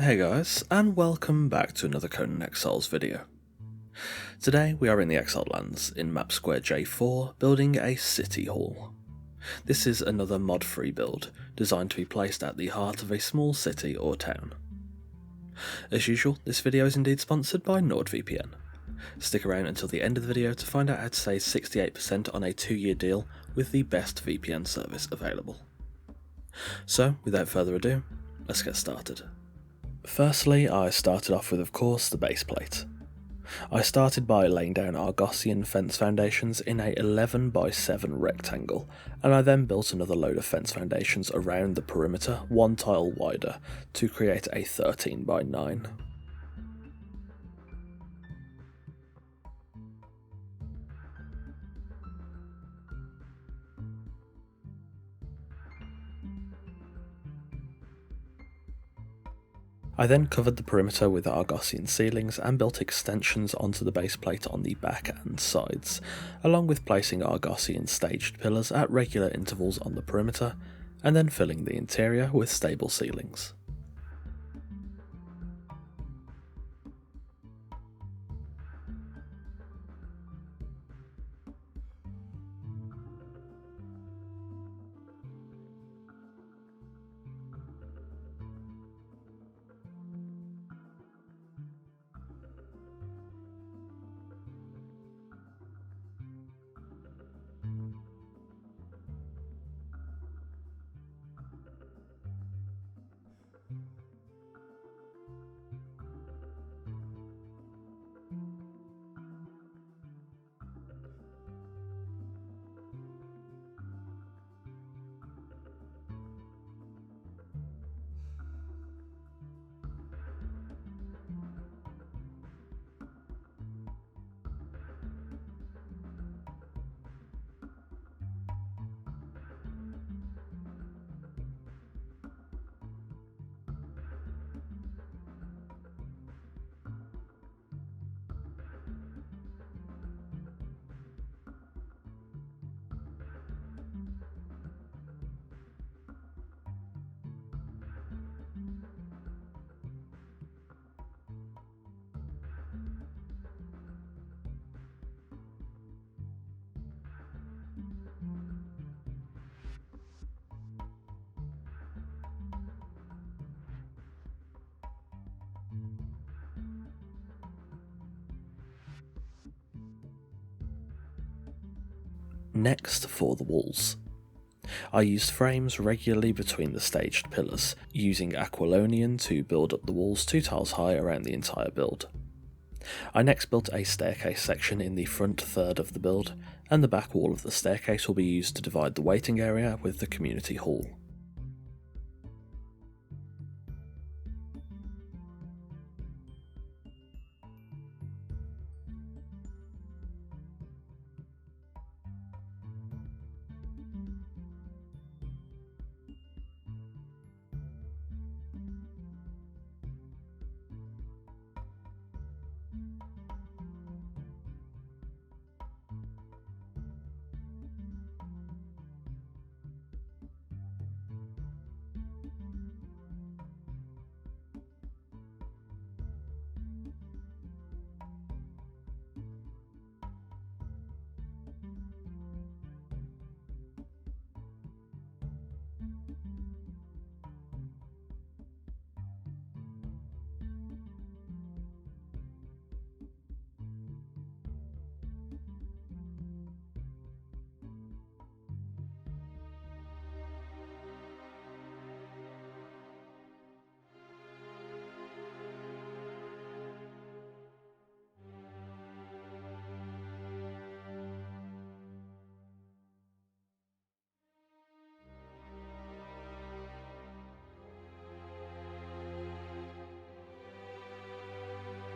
Hey guys, and welcome back to another Conan Exiles video. Today we are in the Exiled Lands, in map square J4, building a city hall. This is another mod-free build, designed to be placed at the heart of a small city or town. As usual, this video is indeed sponsored by NordVPN. Stick around until the end of the video to find out how to save 68% on a 2-year deal with the best VPN service available. So, without further ado, let's get started. Firstly, I started off with, of course, the base plate. I started by laying down Argossean fence foundations in a 11 by 7 rectangle, and I then built another load of fence foundations around the perimeter, one tile wider, to create a 13 by 9. I then covered the perimeter with Argossean ceilings and built extensions onto the base plate on the back and sides, along with placing Argossean staged pillars at regular intervals on the perimeter, and then filling the interior with stable ceilings. Next, for the walls. I used frames regularly between the staged pillars, using Aquilonian to build up the walls 2 tiles high around the entire build. I next built a staircase section in the front third of the build, and the back wall of the staircase will be used to divide the waiting area with the community hall.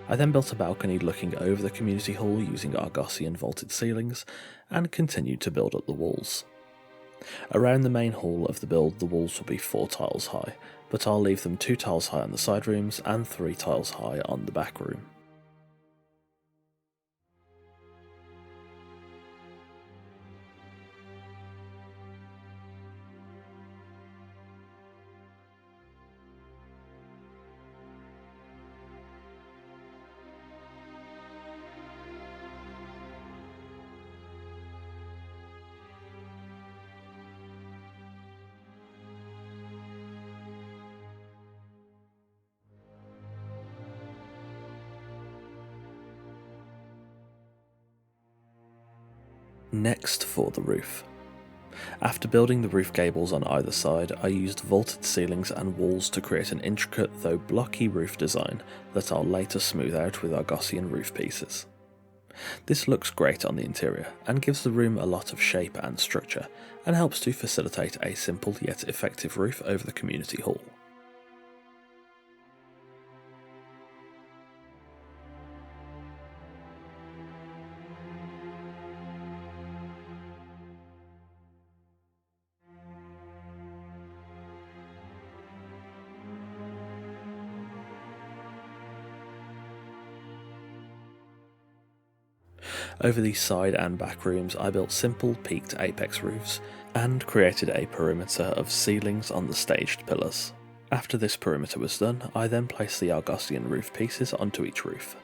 I then built a balcony looking over the community hall using Argossean vaulted ceilings, and continued to build up the walls. Around the main hall of the build, the walls will be 4 tiles high, but I'll leave them 2 tiles high on the side rooms and 3 tiles high on the back room. Next for the roof. After building the roof gables on either side, I used vaulted ceilings and walls to create an intricate though blocky roof design that I'll later smooth out with Argossean roof pieces. This looks great on the interior and gives the room a lot of shape and structure, and helps to facilitate a simple yet effective roof over the community hall. Over the side and back rooms, I built simple peaked apex roofs and created a perimeter of ceilings on the staged pillars. After this perimeter was done, I then placed the Argossean roof pieces onto each roof.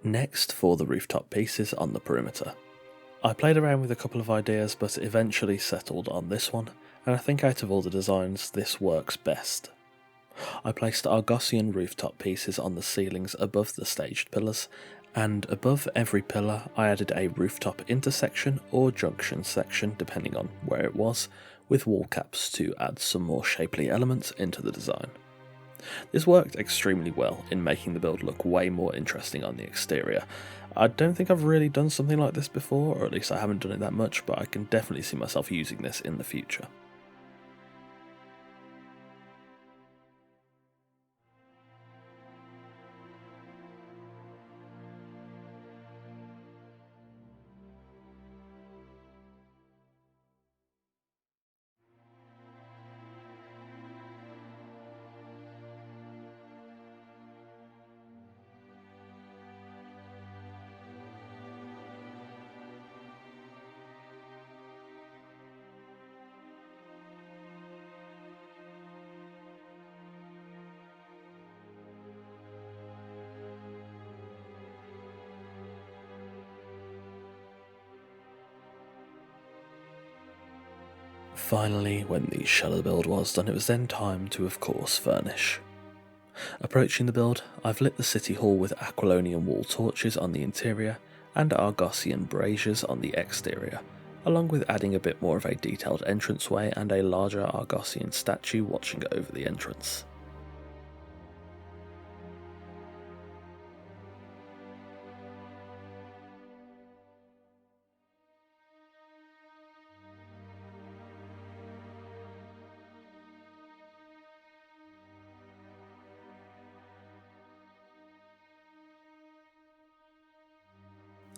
Next for the rooftop pieces on the perimeter. I played around with a couple of ideas but eventually settled on this one, and I think out of all the designs this works best. I placed Argossean rooftop pieces on the ceilings above the staged pillars, and above every pillar I added a rooftop intersection or junction section depending on where it was, with wall caps to add some more shapely elements into the design. This worked extremely well in making the build look way more interesting on the exterior. I don't think I've really done something like this before, or at least I haven't done it that much, but I can definitely see myself using this in the future. Finally, when the shell of the build was done, it was then time to, of course, furnish. Approaching the build, I've lit the city hall with Aquilonian wall torches on the interior and Argossean braziers on the exterior, along with adding a bit more of a detailed entranceway and a larger Argossean statue watching over the entrance.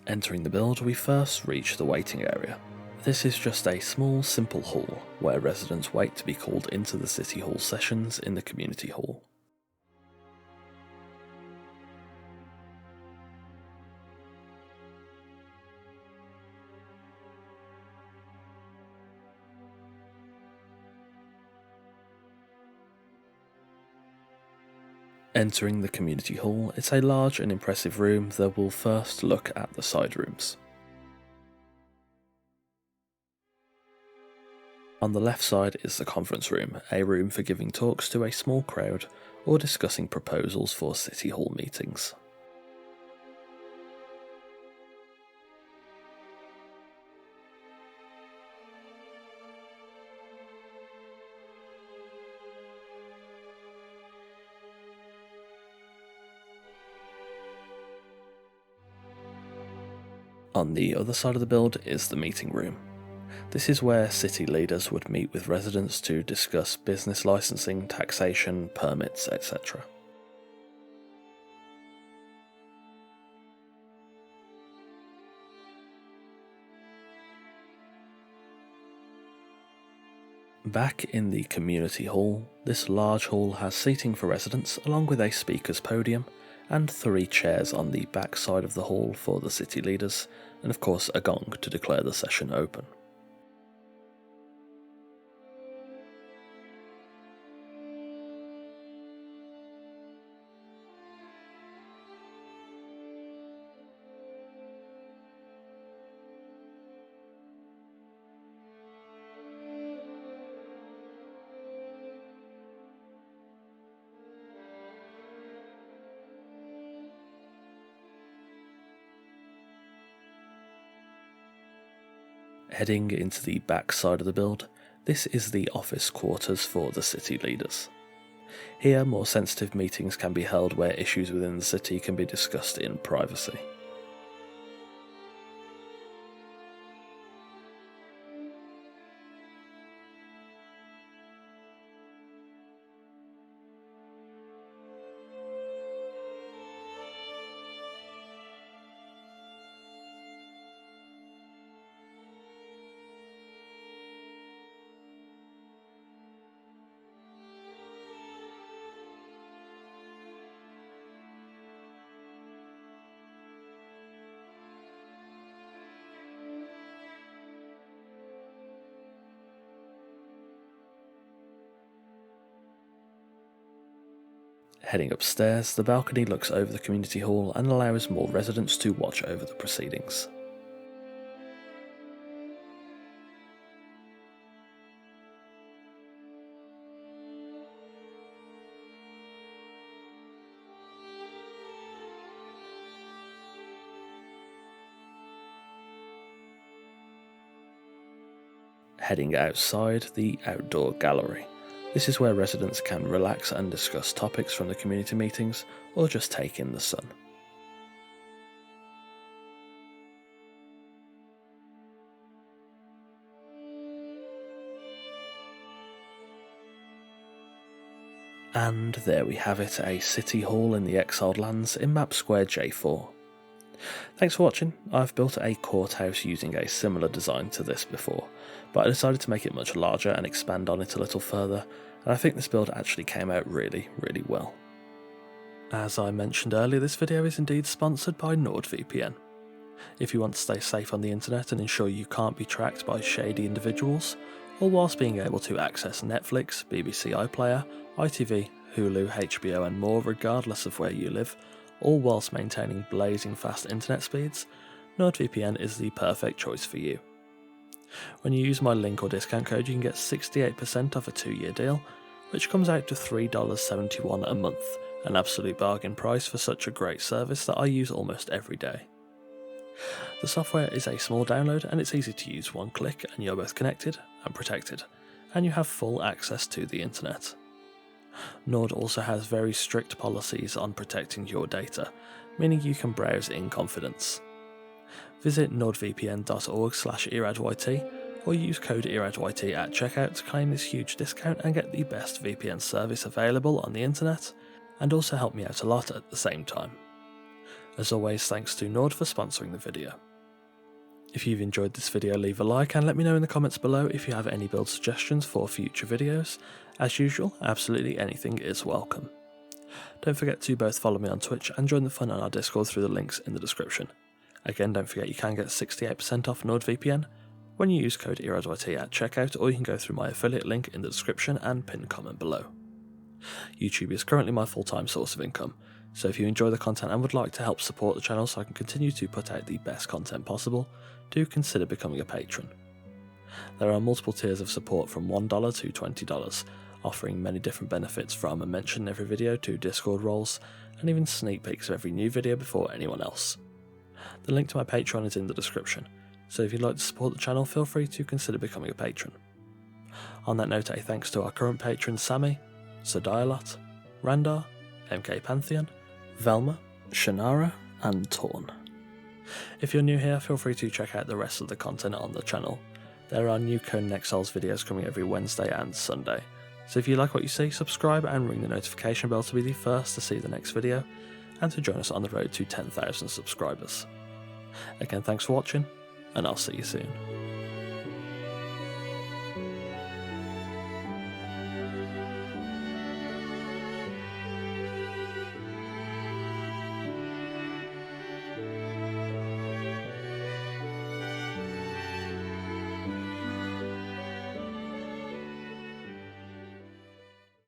Entering the build, we first reach the waiting area. This is just a small, simple hall where residents wait to be called into the City Hall sessions in the community hall. Entering the community hall, it's a large and impressive room that will first look at the side rooms. On the left side is the conference room, a room for giving talks to a small crowd or discussing proposals for City Hall meetings. On the other side of the build is the meeting room. This is where city leaders would meet with residents to discuss business licensing, taxation, permits, etc. Back in the community hall, this large hall has seating for residents along with a speaker's podium and 3 chairs on the back side of the hall for the city leaders, and of course a gong to declare the session open. Heading into the back side of the build, this is the office quarters for the city leaders. Here, more sensitive meetings can be held where issues within the city can be discussed in privacy. Heading upstairs, the balcony looks over the community hall and allows more residents to watch over the proceedings. Heading outside, the outdoor gallery. This is where residents can relax and discuss topics from the community meetings or just take in the sun. And there we have it, a city hall in the Exiled Lands in Map Square J4. Thanks for watching. I've built a courthouse using a similar design to this before, but I decided to make it much larger and expand on it a little further, and I think this build actually came out really well. As I mentioned earlier, this video is indeed sponsored by NordVPN. If you want to stay safe on the internet and ensure you can't be tracked by shady individuals, all whilst being able to access Netflix, BBC iPlayer, ITV, Hulu, HBO and more regardless of where you live, all whilst maintaining blazing fast internet speeds, NordVPN is the perfect choice for you. When you use my link or discount code, you can get 68% off a 2-year deal, which comes out to $3.71 a month, an absolute bargain price for such a great service that I use almost every day. The software is a small download and it's easy to use, one click and you're both connected and protected, and you have full access to the internet. Nord also has very strict policies on protecting your data, meaning you can browse in confidence. Visit nordvpn.org/eradyt or use code eradyt at checkout to claim this huge discount and get the best VPN service available on the internet, and also help me out a lot at the same time. As always, thanks to Nord for sponsoring the video. If you've enjoyed this video, leave a like and let me know in the comments below if you have any build suggestions for future videos. As usual, absolutely anything is welcome. Don't forget to both follow me on Twitch and join the fun on our Discord through the links in the description. Again, don't forget you can get 68% off NordVPN when you use code eradyt at checkout, or you can go through my affiliate link in the description and pinned comment below. YouTube is currently my full-time source of income, so if you enjoy the content and would like to help support the channel so I can continue to put out the best content possible, do consider becoming a patron. There are multiple tiers of support from $1 to $20, offering many different benefits from a mention in every video to Discord roles, and even sneak peeks of every new video before anyone else. The link to my Patreon is in the description, so if you'd like to support the channel, feel free to consider becoming a patron. On that note, a thanks to our current patrons Sammy, Sodialot, Randar, MK Pantheon, Velma, Shannara, and Torn. If you're new here, feel free to check out the rest of the content on the channel. There are new Conan Exiles videos coming every Wednesday and Sunday, so if you like what you see, subscribe and ring the notification bell to be the first to see the next video, and to join us on the road to 10,000 subscribers. Again, thanks for watching, and I'll see you soon.